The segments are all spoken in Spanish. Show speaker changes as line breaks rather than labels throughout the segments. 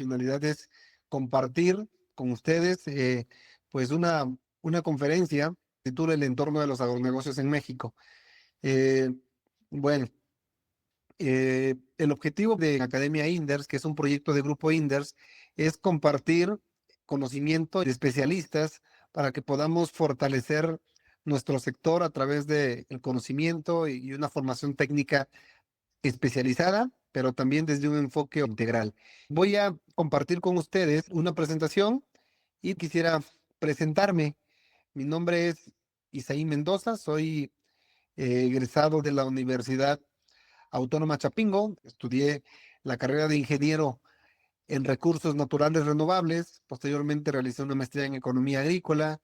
finalidad es compartir con ustedes pues una conferencia que titula El entorno de los agronegocios en México. Eh, bueno, el objetivo de Academia Inders, que es un proyecto de Grupo Inders, es compartir conocimiento de especialistas para que podamos fortalecer nuestro sector a través del conocimiento y una formación técnica especializada, pero también desde un enfoque integral. Voy a compartir con ustedes una presentación y quisiera presentarme. Mi nombre es Isaí Mendoza, soy egresado de la Universidad Autónoma Chapingo, estudié la carrera de ingeniero en recursos naturales renovables, posteriormente realicé una maestría en economía agrícola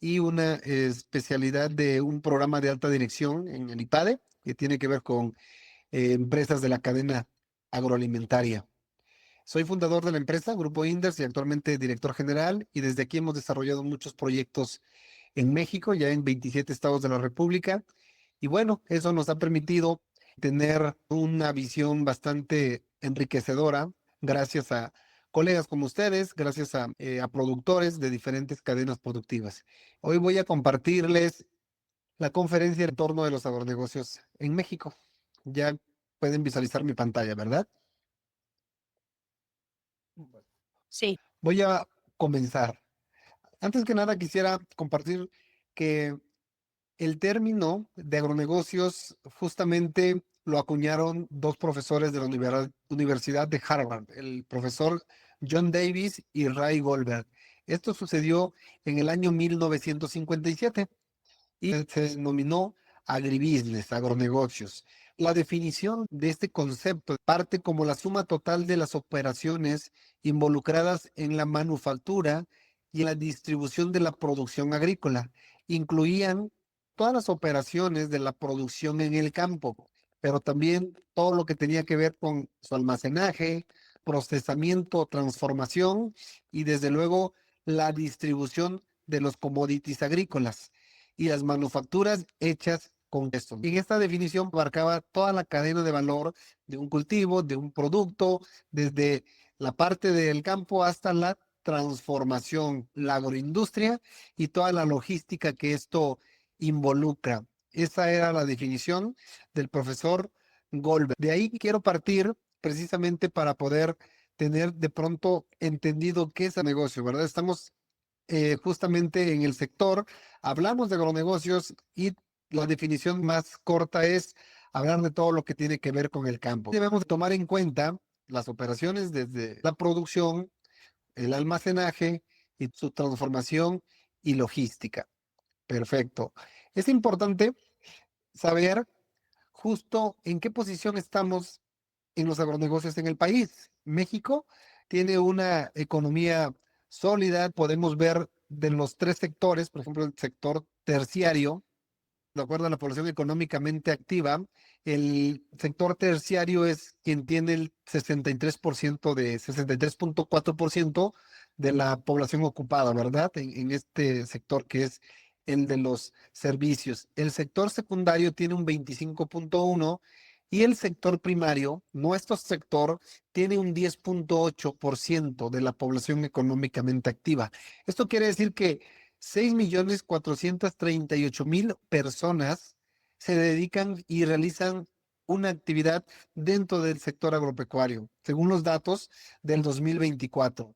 y una especialidad de un programa de alta dirección en el IPADE, que tiene que ver con empresas de la cadena agroalimentaria. Soy fundador de la empresa Grupo Inders y actualmente director general, y desde aquí hemos desarrollado muchos proyectos en México, ya en 27 estados de la República. Y bueno, eso nos ha permitido tener una visión bastante enriquecedora gracias a colegas como ustedes, gracias a productores de diferentes cadenas productivas. Hoy voy a compartirles la conferencia en torno de los agronegocios en México. Ya pueden visualizar mi pantalla, ¿verdad?
Sí,
Voy a comenzar. Antes que nada, quisiera compartir que el término de agronegocios justamente lo acuñaron dos profesores de la Universidad de Harvard, el profesor John Davis y Ray Goldberg. Esto sucedió en el año 1957 y se denominó agribusiness, agronegocios. La definición de este concepto parte como la suma total de las operaciones involucradas en la manufactura y en la distribución de la producción agrícola. Incluían todas las operaciones de la producción en el campo, pero también todo lo que tenía que ver con su almacenaje, procesamiento, transformación y desde luego la distribución de los commodities agrícolas y las manufacturas hechas con esto. Y esta definición abarcaba toda la cadena de valor de un cultivo, de un producto, desde la parte del campo hasta la transformación, la agroindustria y toda la logística que esto involucra. Esa era la definición del profesor Goldberg. De ahí quiero partir precisamente para poder tener de pronto entendido qué es el negocio, ¿verdad? Estamos justamente en el sector, hablamos de agronegocios y la definición más corta es hablar de todo lo que tiene que ver con el campo. Debemos tomar en cuenta las operaciones desde la producción, el almacenaje y su transformación y logística. Perfecto. Es importante saber justo en qué posición estamos en los agronegocios en el país. México tiene una economía sólida, podemos ver de los tres sectores, por ejemplo, el sector terciario, de acuerdo a la población económicamente activa, el sector terciario es quien tiene el 63% de 63.4% de la población ocupada, ¿verdad? En este sector que es el de los servicios. El sector secundario tiene un 25.1% y el sector primario, nuestro sector, tiene un 10.8% de la población económicamente activa. Esto quiere decir que 6.438.000 personas se dedican y realizan una actividad dentro del sector agropecuario, según los datos del 2024.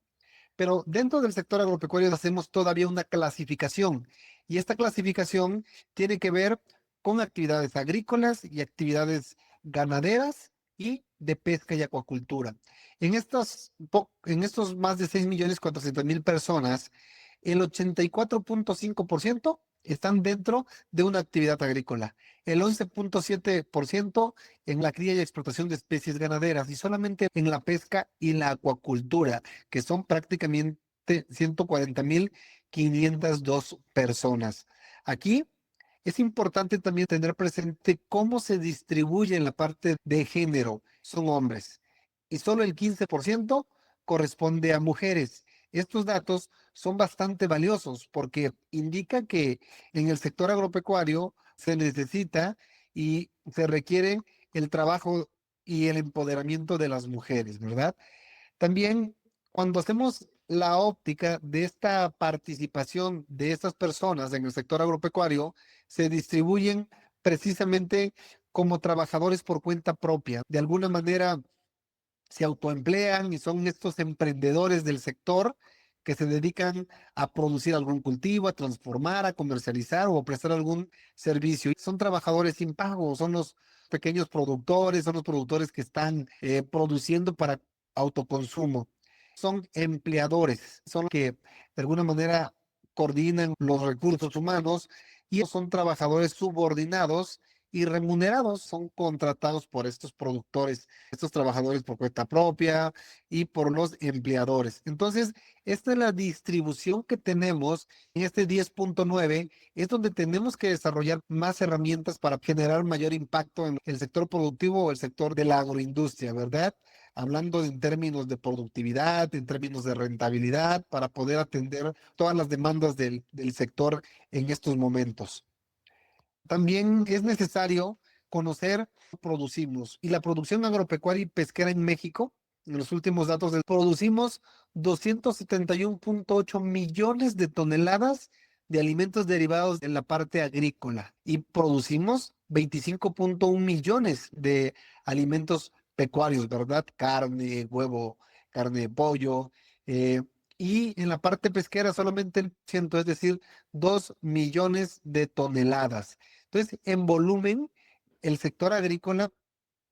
Pero dentro del sector agropecuario hacemos todavía una clasificación y esta clasificación tiene que ver con actividades agrícolas y actividades ganaderas y de pesca y acuacultura. En estos más de 6.400.000 personas, el 84.5% están dentro de una actividad agrícola, el 11.7% en la cría y explotación de especies ganaderas y solamente en la pesca y la acuacultura, que son prácticamente 140.502 personas. Aquí es importante también tener presente cómo se distribuye en la parte de género. Son hombres y solo el 15% corresponde a mujeres. Estos datos son bastante valiosos porque indica que en el sector agropecuario se necesita y se requiere el trabajo y el empoderamiento de las mujeres, ¿verdad? También Cuando hacemos la óptica de esta participación de estas personas en el sector agropecuario, se distribuyen precisamente como trabajadores por cuenta propia. De alguna manera se autoemplean y son estos emprendedores del sector que se dedican a producir algún cultivo, a transformar, a comercializar o a prestar algún servicio. Son trabajadores sin pago, son los pequeños productores, son los productores que están produciendo para autoconsumo. Son empleadores, son los que de alguna manera coordinan los recursos humanos y son trabajadores subordinados y remunerados, son contratados por estos productores, estos trabajadores por cuenta propia y por los empleadores. Entonces, esta es la distribución que tenemos en este 10.9, es donde tenemos que desarrollar más herramientas para generar mayor impacto en el sector productivo o el sector de la agroindustria, ¿verdad? Hablando en términos de productividad, en términos de rentabilidad, para poder atender todas las demandas del sector en estos momentos. También es necesario conocer qué producimos. Y la producción agropecuaria y pesquera en México, en los últimos datos, producimos 271.8 millones de toneladas de alimentos derivados de la parte agrícola y producimos 25.1 millones de alimentos pecuarios, ¿verdad? Carne, huevo, carne de pollo. eh, y en la parte pesquera solamente el ciento, es decir, 2 millones de toneladas. Entonces, en volumen, el sector agrícola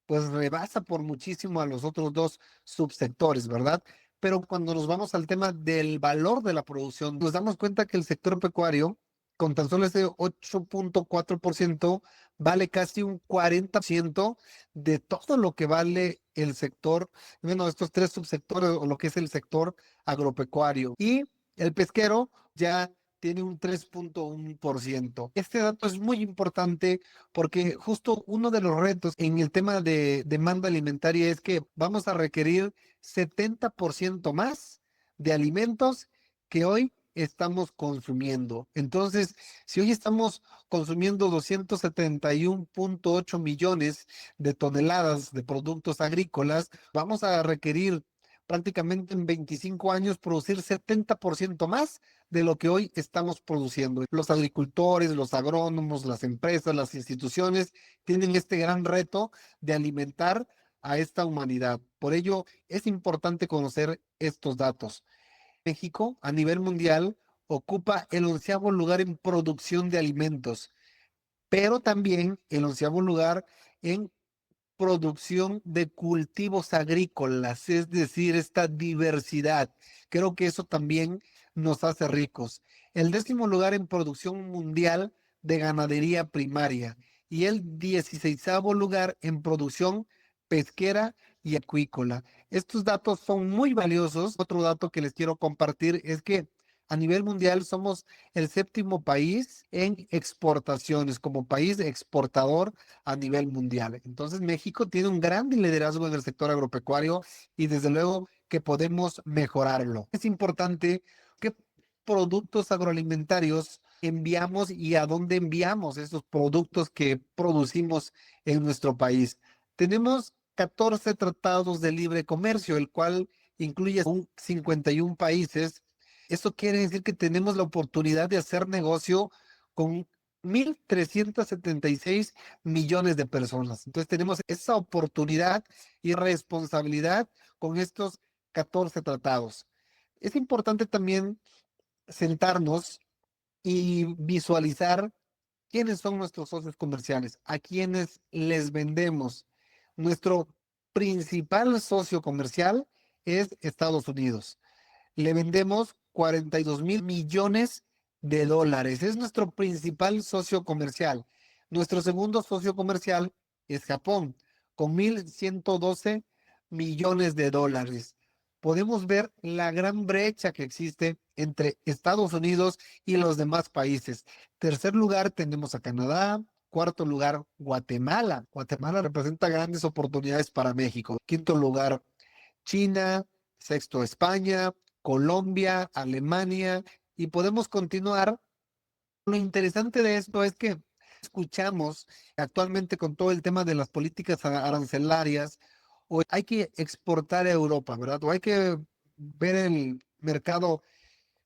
pues rebasa por muchísimo a los otros dos subsectores, ¿verdad? Pero cuando nos vamos al tema del valor de la producción, nos damos cuenta que el sector pecuario, con tan solo ese 8.4%, vale casi un 40% de todo lo que vale el sector, bueno, estos tres subsectores o lo que es el sector agropecuario. Y el pesquero ya tiene un 3.1%. Este dato es muy importante porque justo uno de los retos en el tema de demanda alimentaria es que vamos a requerir 70% más de alimentos que hoy estamos consumiendo. Entonces, si hoy estamos consumiendo 271.8 millones de toneladas de productos agrícolas, vamos a requerir prácticamente en 25 años producir 70% más de lo que hoy estamos produciendo. Los agricultores, los agrónomos, las empresas, las instituciones tienen este gran reto de alimentar a esta humanidad. Por ello, es importante conocer estos datos. México, a nivel mundial, ocupa el 11º lugar en producción de alimentos, pero también el 11º lugar en producción de cultivos agrícolas, es decir, esta diversidad. Creo que eso también nos hace ricos. El 10º lugar en producción mundial de ganadería primaria y el 16º lugar en producción pesquera y acuícola. Estos datos son muy valiosos. Otro dato que les quiero compartir es que a nivel mundial somos el 7º país en exportaciones, como país exportador a nivel mundial. Entonces, México tiene un gran liderazgo en el sector agropecuario y desde luego que podemos mejorarlo. Es importante qué productos agroalimentarios enviamos y a dónde enviamos esos productos que producimos en nuestro país. Tenemos 14 tratados de libre comercio, el cual incluye 51 países. Eso quiere decir que tenemos la oportunidad de hacer negocio con 1.376 millones de personas. Entonces tenemos esa oportunidad y responsabilidad con estos 14 tratados. Es importante también sentarnos y visualizar quiénes son nuestros socios comerciales, a quienes les vendemos. Nuestro principal socio comercial es Estados Unidos. Le vendemos 42.000 millones de dólares. Es nuestro principal socio comercial. Nuestro segundo socio comercial es Japón, con 1.112 millones de dólares. Podemos ver la gran brecha que existe entre Estados Unidos y los demás países. Tercer lugar tenemos a Canadá. Cuarto lugar, Guatemala. Guatemala representa grandes oportunidades para México. Quinto lugar, China. Sexto, España. Colombia, Alemania, y podemos continuar. Lo interesante de esto es que escuchamos actualmente con todo el tema de las políticas arancelarias, o hay que exportar a Europa, ¿verdad? O hay que ver el mercado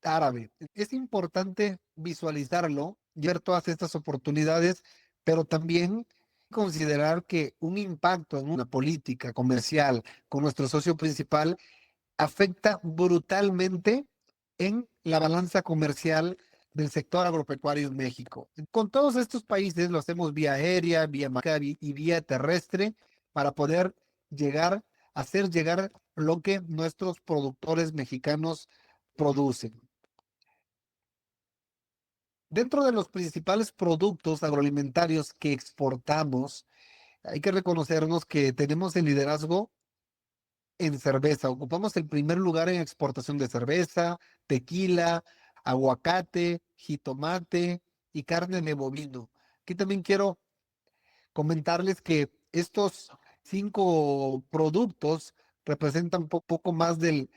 árabe. Es importante visualizarlo, ver todas estas oportunidades, pero también considerar que un impacto en una política comercial con nuestro socio principal afecta brutalmente en la balanza comercial del sector agropecuario en México. Con todos estos países lo hacemos vía aérea, vía marítima y vía terrestre para poder llegar, hacer llegar lo que nuestros productores mexicanos producen. Dentro de los principales productos agroalimentarios que exportamos, hay que reconocernos que tenemos el liderazgo en cerveza. Ocupamos el primer lugar en exportación de cerveza, tequila, aguacate, jitomate y carne de bovino. Aquí también quiero comentarles que estos 5 productos representan poco más del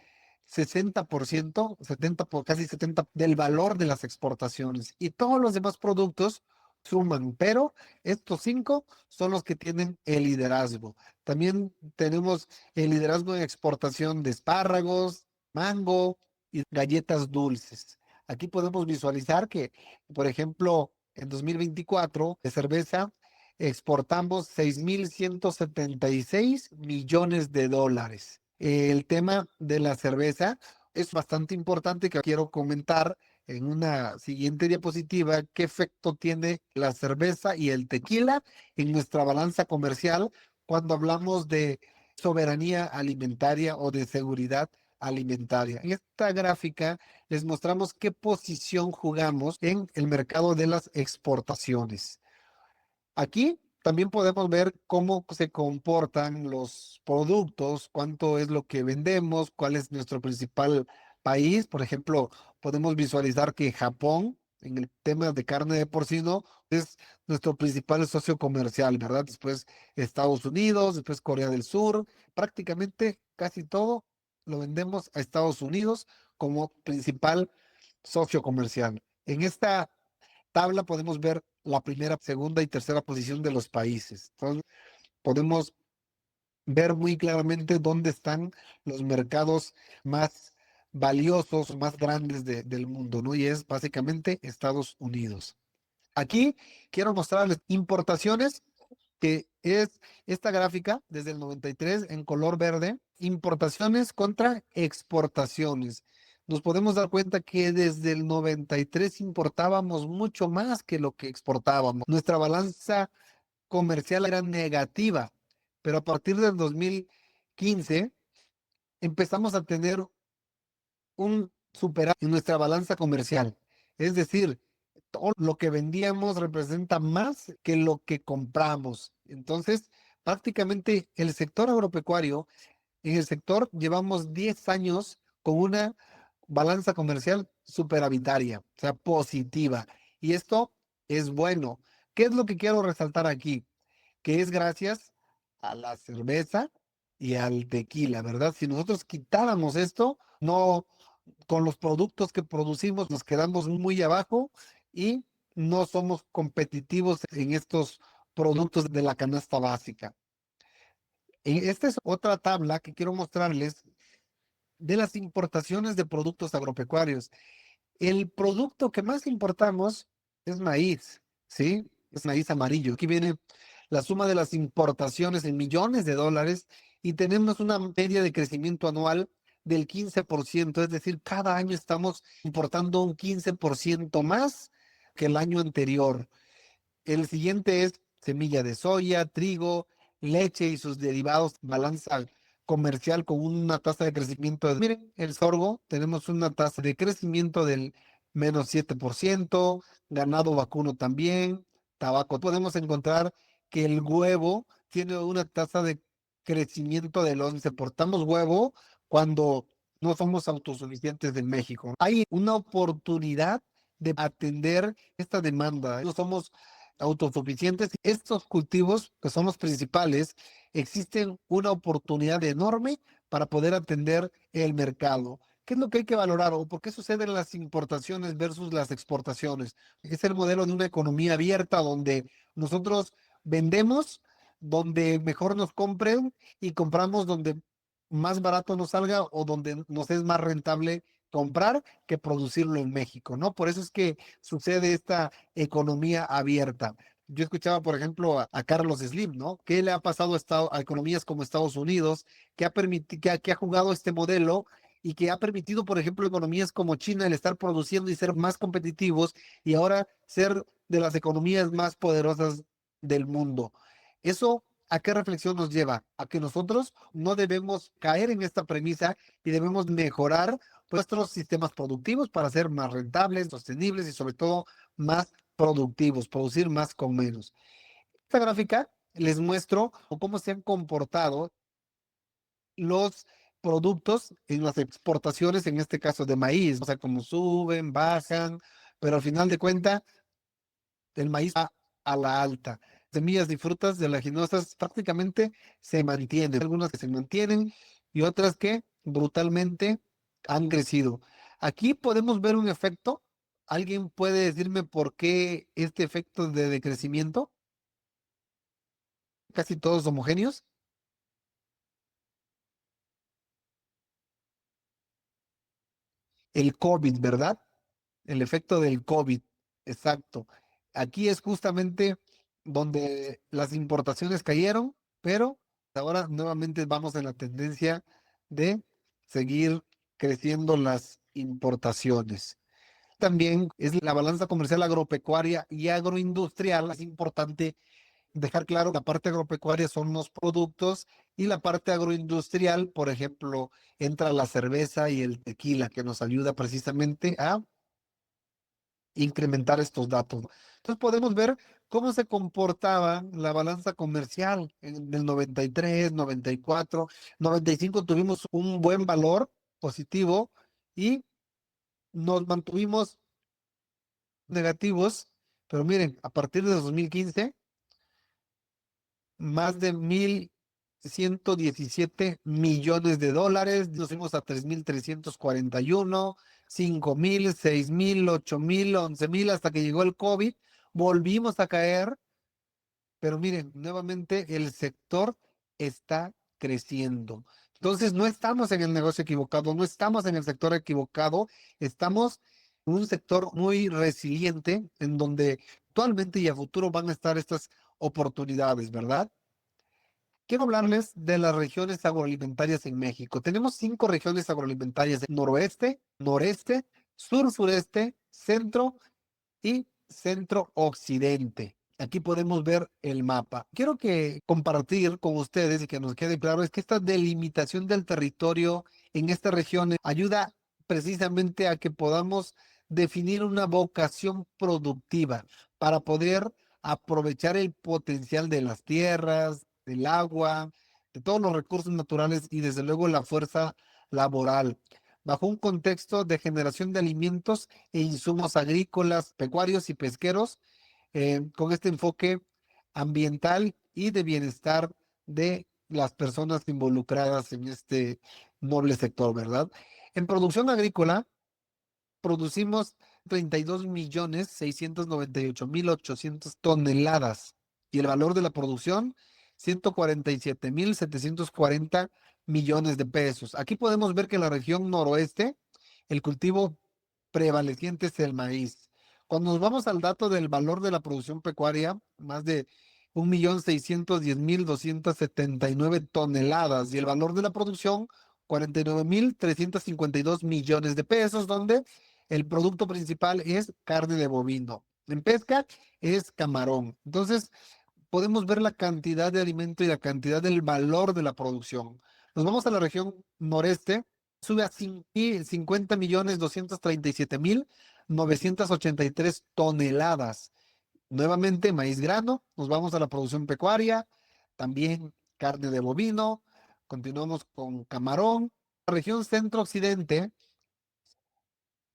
60%, 70 por casi 70 del valor de las exportaciones. Y todos los demás productos suman, pero estos 5 son los que tienen el liderazgo. También tenemos el liderazgo en exportación de espárragos, mango y galletas dulces. Aquí podemos visualizar que, por ejemplo, en 2024 de cerveza exportamos 6.176 millones de dólares. El tema de la cerveza es bastante importante que quiero comentar en una siguiente diapositiva qué efecto tiene la cerveza y el tequila en nuestra balanza comercial cuando hablamos de soberanía alimentaria o de seguridad alimentaria. En esta gráfica les mostramos qué posición jugamos en el mercado de las exportaciones. Aquí también podemos ver cómo se comportan los productos, cuánto es lo que vendemos, cuál es nuestro principal país. Por ejemplo, podemos visualizar que Japón, en el tema de carne de porcino, es nuestro principal socio comercial, ¿verdad? Después Estados Unidos, después Corea del Sur, prácticamente casi todo lo vendemos a Estados Unidos como principal socio comercial. En esta tabla podemos ver la primera, segunda y tercera posición de los países. Entonces, podemos ver muy claramente dónde están los mercados más valiosos, más grandes del mundo, ¿no? Y es básicamente Estados Unidos. Aquí quiero mostrarles importaciones, que es esta gráfica desde el 93 en color verde, importaciones contra exportaciones. Nos podemos dar cuenta que desde el 93 importábamos mucho más que lo que exportábamos. Nuestra balanza comercial era negativa, pero a partir del 2015 empezamos a tener un superávit en nuestra balanza comercial. Es decir, todo lo que vendíamos representa más que lo que compramos. Entonces, prácticamente el sector agropecuario, en el sector llevamos 10 años con una balanza comercial superavitaria, o sea, positiva. Y esto es bueno. ¿Qué es lo que quiero resaltar aquí? Que es gracias a la cerveza y al tequila, ¿verdad? Si nosotros quitáramos esto, no, con los productos que producimos nos quedamos muy abajo y no somos competitivos en estos productos de la canasta básica. Esta es otra tabla que quiero mostrarles de las importaciones de productos agropecuarios. El producto que más importamos es maíz, ¿sí? Es maíz amarillo. Aquí viene la suma de las importaciones en millones de dólares y tenemos una media de crecimiento anual del 15%, es decir, cada año estamos importando un 15% más que el año anterior. El siguiente es semilla de soya, trigo, leche y sus derivados, balanza comercial con una tasa de crecimiento miren, el sorgo, tenemos una tasa de crecimiento del -7%, ganado vacuno también, tabaco. Podemos encontrar que el huevo tiene una tasa de crecimiento del 11%. Portamos huevo cuando no somos autosuficientes en México. Hay una oportunidad de atender esta demanda. No somos autosuficientes. Estos cultivos, que son los principales, existen una oportunidad enorme para poder atender el mercado. ¿Qué es lo que hay que valorar o por qué suceden las importaciones versus las exportaciones? Es el modelo de una economía abierta donde nosotros vendemos donde mejor nos compren y compramos donde más barato nos salga o donde nos es más rentable comprar que producirlo en México, ¿no? Por eso es que sucede esta economía abierta. Yo escuchaba, por ejemplo, a Carlos Slim, ¿no? ¿Qué le ha pasado a economías como Estados Unidos, que ha jugado este modelo y que ha permitido, por ejemplo, economías como China el estar produciendo y ser más competitivos y ahora ser de las economías más poderosas del mundo? Eso, ¿a qué reflexión nos lleva? A que nosotros no debemos caer en esta premisa y debemos mejorar nuestros sistemas productivos para ser más rentables, sostenibles y sobre todo más productivos, producir más con menos. Esta gráfica les muestro cómo se han comportado los productos en las exportaciones, en este caso de maíz, o sea, cómo suben, bajan, pero al final de cuentas el maíz va a la alta. Semillas y frutas de leguminosas prácticamente se mantienen, algunas que se mantienen y otras que brutalmente han crecido. Aquí podemos ver un efecto. ¿Alguien puede decirme por qué este efecto de decrecimiento? Casi todos homogéneos. El COVID, ¿verdad? El efecto del COVID, exacto. Aquí es justamente donde las importaciones cayeron, pero ahora nuevamente vamos en la tendencia de seguir creciendo las importaciones. También es la balanza comercial agropecuaria y agroindustrial. Es importante dejar claro que la parte agropecuaria son los productos y la parte agroindustrial, por ejemplo, entra la cerveza y el tequila, que nos ayuda precisamente a incrementar estos datos. Entonces podemos ver cómo se comportaba la balanza comercial en el 93, 94, 95 tuvimos un buen valor positivo y nos mantuvimos negativos, pero miren, a partir de 2015 más de 1.117 millones de dólares, nos fuimos a 3.341, 5.000, 6.000, 8.000, 11.000, hasta que llegó el COVID, volvimos a caer, pero miren, nuevamente el sector está creciendo. Entonces, no estamos en el negocio equivocado, no estamos en el sector equivocado, estamos en un sector muy resiliente en donde actualmente y a futuro van a estar estas oportunidades, ¿verdad? Quiero hablarles de las regiones agroalimentarias en México. Tenemos 5 regiones agroalimentarias: noroeste, noreste, sur, sureste, centro y centro occidente. Aquí podemos ver el mapa. Quiero que compartir con ustedes y que nos quede claro es que esta delimitación del territorio en estas regiones ayuda precisamente a que podamos definir una vocación productiva para poder aprovechar el potencial de las tierras, del agua, de todos los recursos naturales y desde luego la fuerza laboral, bajo un contexto de generación de alimentos e insumos agrícolas, pecuarios y pesqueros, con este enfoque ambiental y de bienestar de las personas involucradas en este noble sector, ¿verdad? En producción agrícola, producimos 32.698.800 toneladas y el valor de la producción, 147.740 millones de pesos. Aquí podemos ver que en la región noroeste, el cultivo prevaleciente es el maíz. Cuando nos vamos al dato del valor de la producción pecuaria, más de 1.610.279 toneladas y el valor de la producción, 49.352 millones de pesos, donde el producto principal es carne de bovino. En pesca es camarón. Entonces, podemos ver la cantidad de alimento y la cantidad del valor de la producción. Nos vamos a la región noreste, sube a 50.237.983 toneladas. Nuevamente, maíz grano. Nos vamos a la producción pecuaria, también carne de bovino. Continuamos con camarón. La región centro-occidente,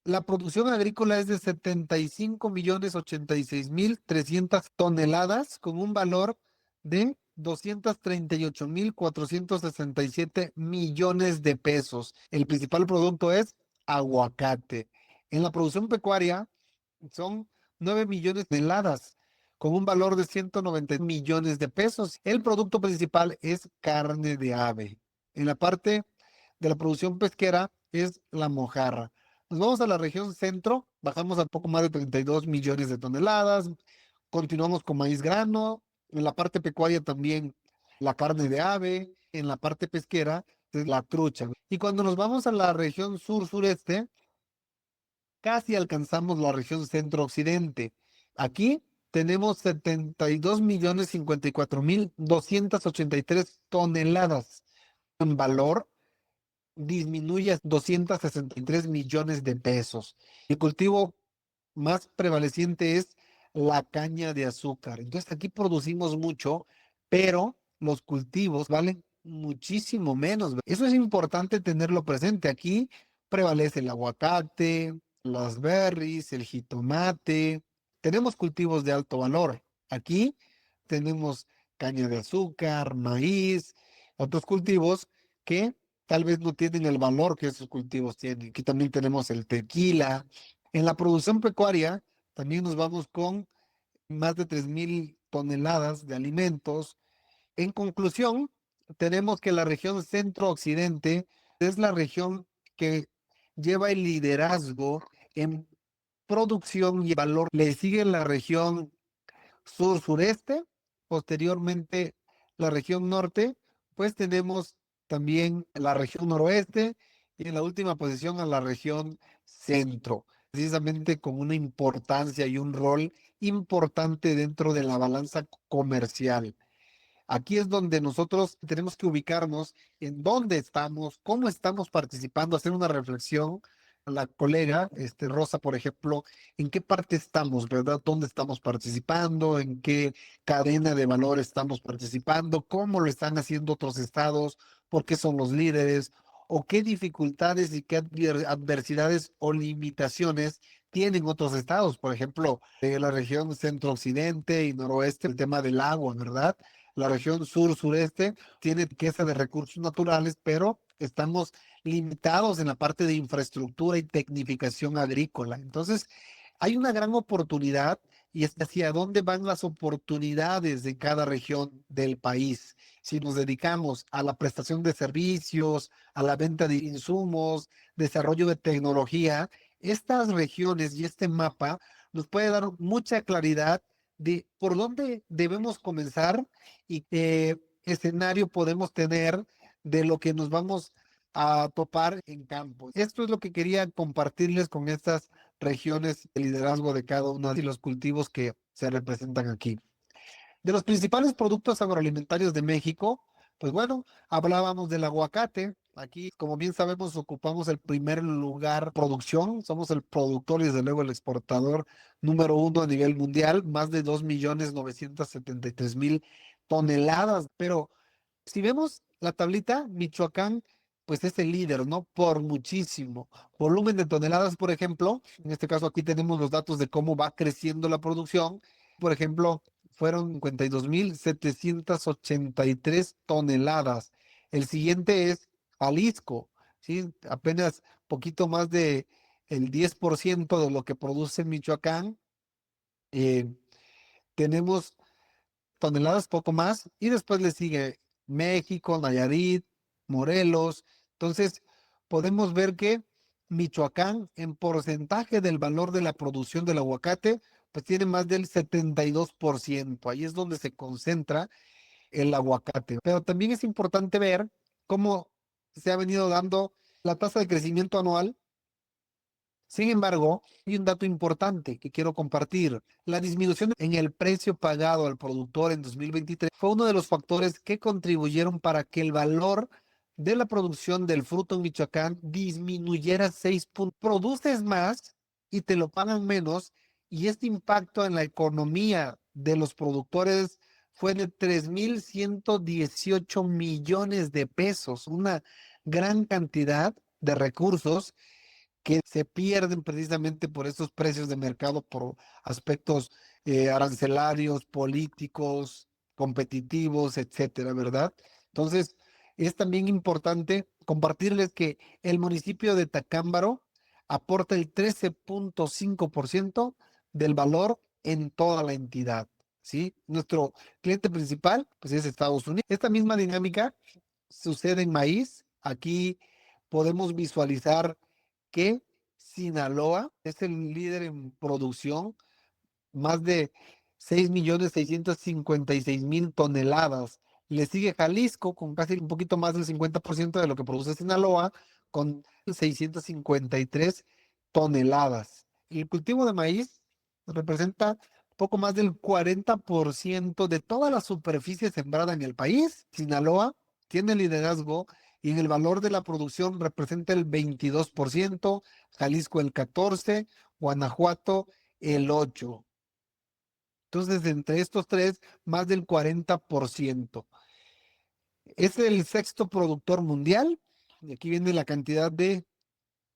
la producción agrícola es de 75.086.300 toneladas con un valor de 238.467 millones de pesos. El principal producto es aguacate. En la producción pecuaria son 9 millones de toneladas con un valor de 190 millones de pesos. El producto principal es carne de ave. En la parte de la producción pesquera es la mojarra. Nos vamos a la región centro, bajamos a poco más de 32 millones de toneladas, continuamos con maíz grano, en la parte pecuaria también la carne de ave, en la parte pesquera es la trucha. Y cuando nos vamos a la región sur-sureste, casi alcanzamos la región centro-occidente. Aquí tenemos 72.054.283 toneladas. En valor disminuye a 263 millones de pesos. El cultivo más prevaleciente es la caña de azúcar. Entonces aquí producimos mucho, pero los cultivos valen muchísimo menos. Eso es importante tenerlo presente. Aquí prevalece el aguacate, las berries, el jitomate. Tenemos cultivos de alto valor. Aquí tenemos caña de azúcar, maíz, otros cultivos que tal vez no tienen el valor que esos cultivos tienen. Aquí también tenemos el tequila. En la producción pecuaria también nos vamos con más de 3.000 toneladas de alimentos. En conclusión, tenemos que la región centro-occidente es la región que lleva el liderazgo en producción y valor. Le sigue la región sur-sureste, posteriormente la región norte, pues tenemos también la región noroeste y en la última posición a la región centro, precisamente con una importancia y un rol importante dentro de la balanza comercial. Aquí es donde nosotros tenemos que ubicarnos en dónde estamos, cómo estamos participando, hacer una reflexión. La colega, Rosa, por ejemplo, en qué parte estamos, ¿verdad? ¿Dónde estamos participando? ¿En qué cadena de valor estamos participando? ¿Cómo lo están haciendo otros estados? ¿Por qué son los líderes? ¿O qué dificultades y qué adversidades o limitaciones tienen otros estados? Por ejemplo, la región centro-occidente y noroeste, el tema del agua, ¿verdad? La región sur-sureste tiene riqueza de recursos naturales, pero estamos limitados en la parte de infraestructura y tecnificación agrícola. Entonces, hay una gran oportunidad y es hacia dónde van las oportunidades de cada región del país. Si nos dedicamos a la prestación de servicios, a la venta de insumos, desarrollo de tecnología, estas regiones y este mapa nos puede dar mucha claridad de por dónde debemos comenzar y qué escenario podemos tener de lo que nos vamos a topar en campo. Esto es lo que quería compartirles con estas regiones de liderazgo de cada una de los cultivos que se representan aquí. De los principales productos agroalimentarios de México, pues bueno, hablábamos del aguacate. Aquí, como bien sabemos, ocupamos el primer lugar producción. Somos el productor y desde luego el exportador número uno a nivel mundial, más de 2.973.000 toneladas. Pero si vemos la tablita, Michoacán, pues es el líder, ¿no? Por muchísimo. Volumen de toneladas, por ejemplo, en este caso aquí tenemos los datos de cómo va creciendo la producción. Por ejemplo, fueron 52.783 toneladas. El siguiente es Jalisco, ¿sí? Apenas poquito más de el 10% de lo que produce Michoacán. Eh, tenemos toneladas, poco más, y después le sigue México, Nayarit, Morelos. Entonces, podemos ver que Michoacán, en porcentaje del valor de la producción del aguacate, pues tiene más del 72%. Ahí es donde se concentra el aguacate. Pero también es importante ver cómo se ha venido dando la tasa de crecimiento anual. Sin embargo, hay un dato importante que quiero compartir. La disminución en el precio pagado al productor en 2023 fue uno de los factores que contribuyeron para que el valor de la producción del fruto en Michoacán disminuyera 6 puntos. Produces más y te lo pagan menos y este impacto en la economía de los productores fue de 3.118 millones de pesos, una gran cantidad de recursos que se pierden precisamente por estos precios de mercado, por aspectos arancelarios, políticos, competitivos, etcétera, ¿verdad? Entonces, es también importante compartirles que el municipio de Tacámbaro aporta el 13.5% del valor en toda la entidad, ¿sí? Nuestro cliente principal, pues es Estados Unidos. Esta misma dinámica sucede en maíz. Aquí podemos visualizar que Sinaloa es el líder en producción, más de 6.656.000 toneladas. Le sigue Jalisco con casi un poquito más del 50% de lo que produce Sinaloa, con 653 toneladas. El cultivo de maíz representa poco más del 40% de toda la superficie sembrada en el país. Sinaloa tiene liderazgo y en el valor de la producción representa el 22%, Jalisco el 14%, Guanajuato el 8%. Entonces, entre estos tres, más del 40%. Es el sexto productor mundial. Y aquí viene la cantidad de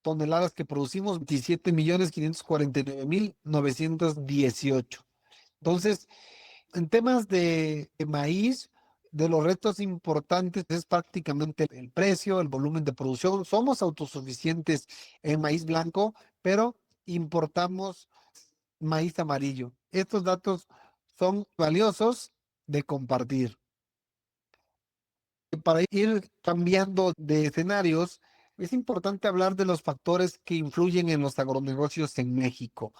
toneladas que producimos, 27.549.918. Entonces, en temas de maíz, de los retos importantes es prácticamente el precio, el volumen de producción. Somos autosuficientes en maíz blanco, pero importamos maíz amarillo. Estos datos son valiosos de compartir. Para ir cambiando de escenarios, es importante hablar de los factores que influyen en los agronegocios en México.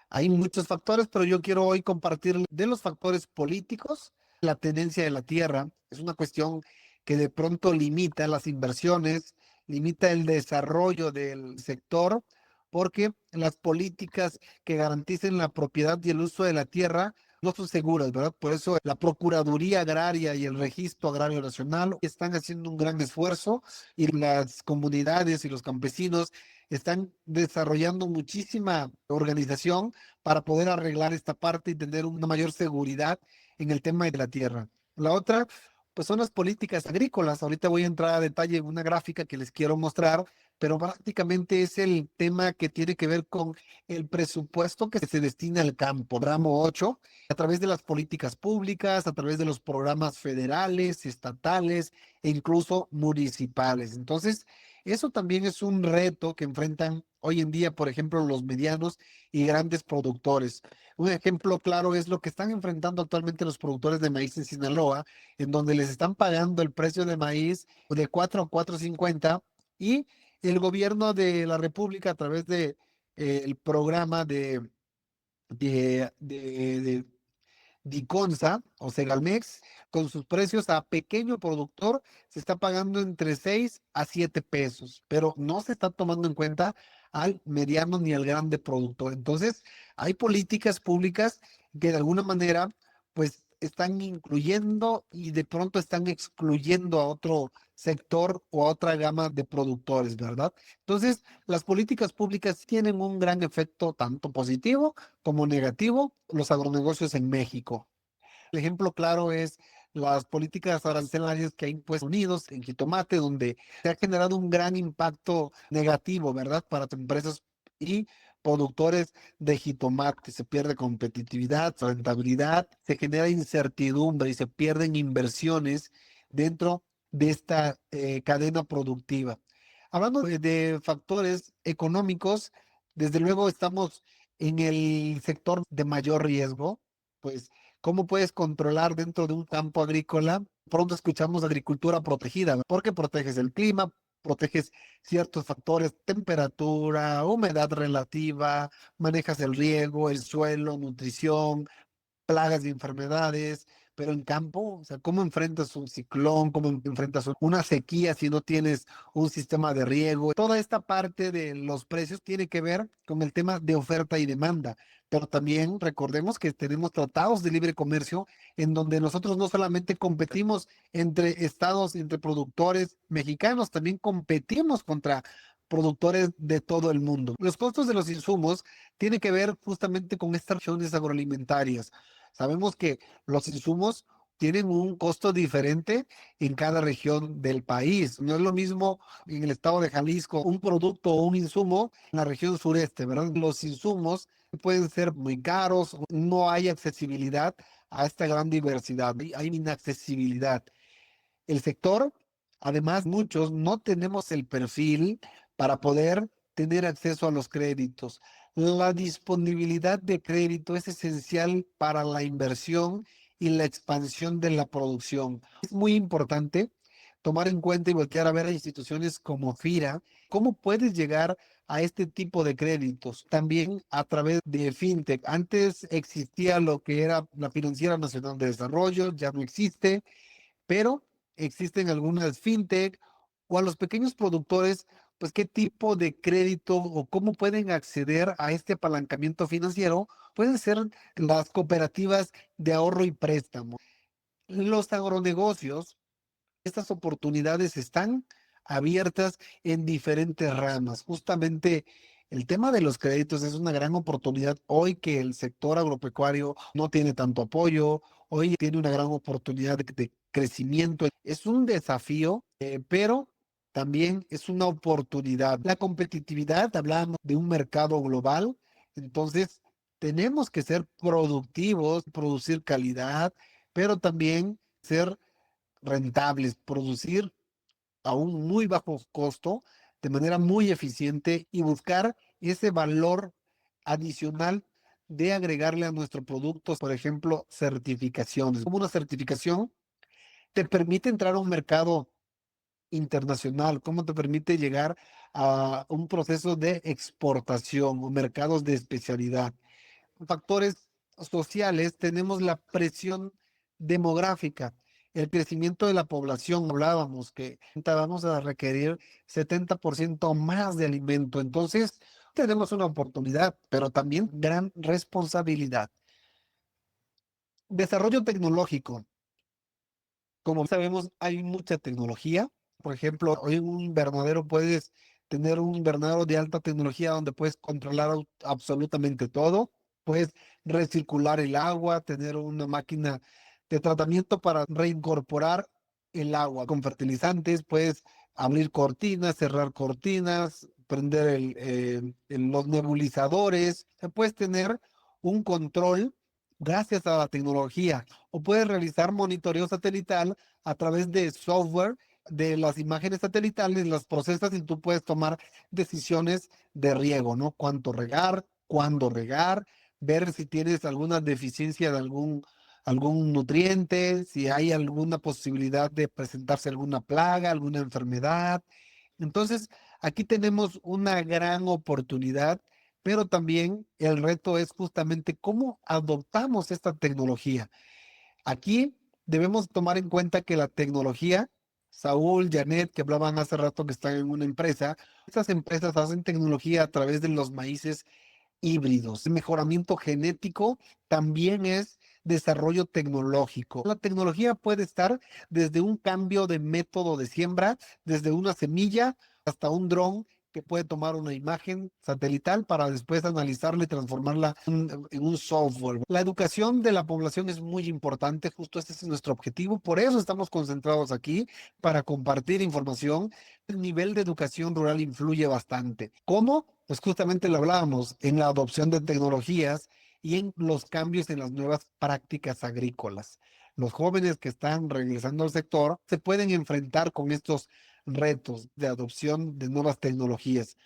Hay muchos factores, pero yo quiero hoy compartir de los factores políticos. La tenencia de la tierra es una cuestión que de pronto limita las inversiones, limita el desarrollo del sector, porque las políticas que garanticen la propiedad y el uso de la tierra no son seguras, ¿verdad? Por eso la Procuraduría Agraria y el Registro Agrario Nacional están haciendo un gran esfuerzo y las comunidades y los campesinos están desarrollando muchísima organización para poder arreglar esta parte y tener una mayor seguridad en el tema de la tierra. La otra, pues son las políticas agrícolas. Ahorita voy a entrar a detalle en una gráfica que les quiero mostrar, pero prácticamente es el tema que tiene que ver con el presupuesto que se destina al campo, ramo 8 a través de las políticas públicas, a través de los programas federales, estatales e incluso municipales. Entonces, eso también es un reto que enfrentan hoy en día, por ejemplo, los medianos y grandes productores. Un ejemplo claro es lo que están enfrentando actualmente los productores de maíz en Sinaloa, en donde les están pagando el precio de maíz de 4 a 4.50 y el gobierno de la República a través de el programa de Diconsa o Segalmex, con sus precios a pequeño productor, se está pagando entre 6 a 7 pesos, pero no se está tomando en cuenta al mediano ni al grande productor. Entonces, hay políticas públicas que de alguna manera, pues, están incluyendo y de pronto están excluyendo a otro sector o a otra gama de productores, ¿verdad? Entonces, las políticas públicas tienen un gran efecto tanto positivo como negativo los agronegocios en México. El ejemplo claro es las políticas arancelarias que ha impuesto Unidos en jitomate, donde se ha generado un gran impacto negativo, ¿verdad? Para empresas y productores de jitomate. Se pierde competitividad, rentabilidad, se genera incertidumbre y se pierden inversiones dentro de esta cadena productiva. Hablando de factores económicos, desde luego estamos en el sector de mayor riesgo, pues ¿cómo puedes controlar dentro de un campo agrícola? Pronto escuchamos agricultura protegida, ¿no? Porque proteges el clima, proteges ciertos factores, temperatura, humedad relativa, manejas el riego, el suelo, nutrición, plagas y enfermedades, pero en campo, o sea, ¿cómo enfrentas un ciclón? ¿Cómo enfrentas una sequía si no tienes un sistema de riego? Toda esta parte de los precios tiene que ver con el tema de oferta y demanda, pero también recordemos que tenemos tratados de libre comercio en donde nosotros no solamente competimos entre estados, entre productores mexicanos, también competimos contra productores de todo el mundo. Los costos de los insumos tienen que ver justamente con estas regiones agroalimentarias. Sabemos que los insumos tienen un costo diferente en cada región del país. No es lo mismo en el estado de Jalisco un producto o un insumo en la región sureste, ¿verdad? Los insumos pueden ser muy caros, no hay accesibilidad a esta gran diversidad, hay inaccesibilidad. El sector, además, muchos no tenemos el perfil para poder tener acceso a los créditos. La disponibilidad de crédito es esencial para la inversión y la expansión de la producción. Es muy importante tomar en cuenta y voltear a ver a instituciones como FIRA, cómo puedes llegar a este tipo de créditos, también a través de FinTech. Antes existía lo que era la Financiera Nacional de Desarrollo, ya no existe, pero existen algunas FinTech o a los pequeños productores, pues qué tipo de crédito o cómo pueden acceder a este apalancamiento financiero. Pueden ser las cooperativas de ahorro y préstamo. Los agronegocios, estas oportunidades están abiertas en diferentes ramas. Justamente el tema de los créditos es una gran oportunidad hoy que el sector agropecuario no tiene tanto apoyo, hoy tiene una gran oportunidad de crecimiento. Es un desafío, pero también es una oportunidad. La competitividad, hablábamos de un mercado global, entonces tenemos que ser productivos, producir calidad, pero también ser rentables, producir a un muy bajo costo, de manera muy eficiente y buscar ese valor adicional de agregarle a nuestro producto, por ejemplo, certificaciones. Como una certificación te permite entrar a un mercado internacional, cómo te permite llegar a un proceso de exportación o mercados de especialidad. Factores sociales, tenemos la presión demográfica, el crecimiento de la población, hablábamos que vamos a requerir 70% más de alimento, entonces tenemos una oportunidad, pero también gran responsabilidad. Desarrollo tecnológico. Como sabemos, hay mucha tecnología. Por ejemplo, hoy en un invernadero puedes tener un invernadero de alta tecnología donde puedes controlar absolutamente todo. Puedes recircular el agua, tener una máquina de tratamiento para reincorporar el agua con fertilizantes. Puedes abrir cortinas, cerrar cortinas, prender los nebulizadores. Puedes tener un control gracias a la tecnología o puedes realizar monitoreo satelital a través de software de las imágenes satelitales, las procesas y tú puedes tomar decisiones de riego, ¿no? Cuánto regar, cuándo regar, ver si tienes alguna deficiencia de algún nutriente, si hay alguna posibilidad de presentarse alguna plaga, alguna enfermedad. Entonces, aquí tenemos una gran oportunidad, pero también el reto es justamente cómo adoptamos esta tecnología. Aquí debemos tomar en cuenta que la tecnología, Saúl, Janet, que hablaban hace rato que están en una empresa, estas empresas hacen tecnología a través de los maíces híbridos. El mejoramiento genético también es desarrollo tecnológico. La tecnología puede estar desde un cambio de método de siembra, desde una semilla hasta un dron que puede tomar una imagen satelital para después analizarla y transformarla en un software. La educación de la población es muy importante, justo este es nuestro objetivo, por eso estamos concentrados aquí, para compartir información. El nivel de educación rural influye bastante. ¿Cómo? Pues justamente lo hablábamos en la adopción de tecnologías y en los cambios en las nuevas prácticas agrícolas. Los jóvenes que están regresando al sector se pueden enfrentar con estos retos de adopción de nuevas tecnologías.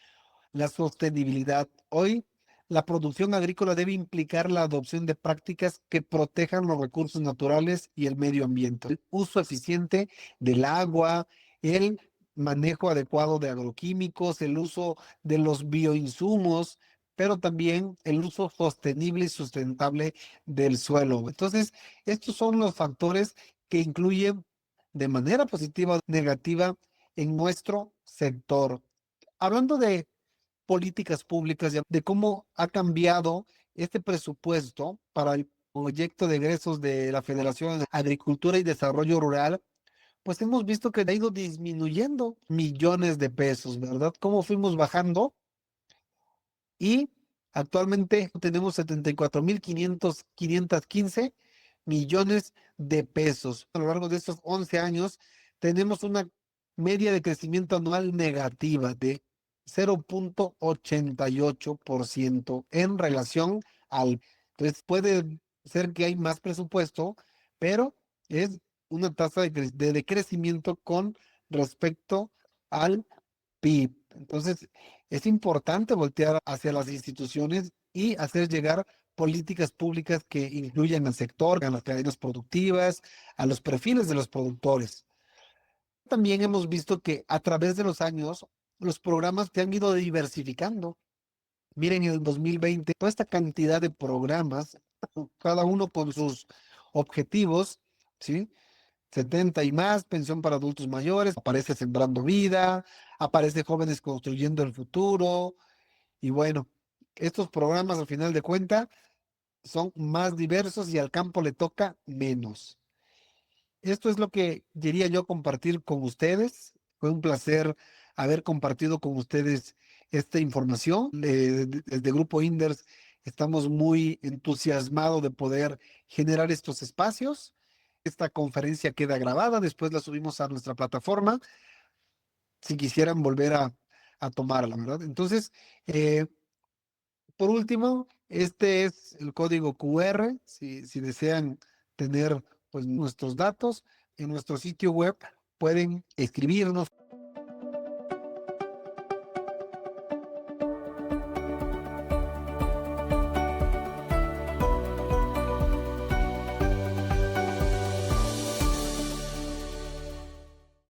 La sostenibilidad. Hoy, la producción agrícola debe implicar la adopción de prácticas que protejan los recursos naturales y el medio ambiente. El uso eficiente del agua, el manejo adecuado de agroquímicos, el uso de los bioinsumos, pero también el uso sostenible y sustentable del suelo. Entonces, estos son los factores que incluyen de manera positiva o negativa en nuestro sector. Hablando de políticas públicas, de cómo ha cambiado este presupuesto para el proyecto de egresos de la Federación de Agricultura y Desarrollo Rural, pues hemos visto que ha ido disminuyendo millones de pesos, ¿verdad? Cómo fuimos bajando y actualmente tenemos 74,515 millones de pesos. A lo largo de estos 11 años tenemos una media de crecimiento anual negativa de 0,88% en relación al... Entonces puede ser que hay más presupuesto, pero es una tasa de decrecimiento con respecto al PIB. Entonces, es importante voltear hacia las instituciones y hacer llegar políticas públicas que incluyan al sector, a las cadenas productivas, a los perfiles de los productores. también hemos visto que a través de los años los programas se han ido diversificando. Miren, en el 2020, toda esta cantidad de programas, cada uno con sus objetivos, ¿sí? 70 y más, pensión para adultos mayores, aparece Sembrando Vida, aparece Jóvenes Construyendo el Futuro, y bueno, estos programas al final de cuentas son más diversos y al campo le toca menos. Esto es lo que quería yo compartir con ustedes. Fue un placer haber compartido con ustedes esta información. Desde Grupo Inders estamos muy entusiasmados de poder generar estos espacios. Esta conferencia queda grabada, después la subimos a nuestra plataforma si quisieran volver a tomarla, ¿verdad? Entonces, eh, por último, este es el código QR, si desean tener pues nuestros datos en nuestro sitio web, pueden escribirnos.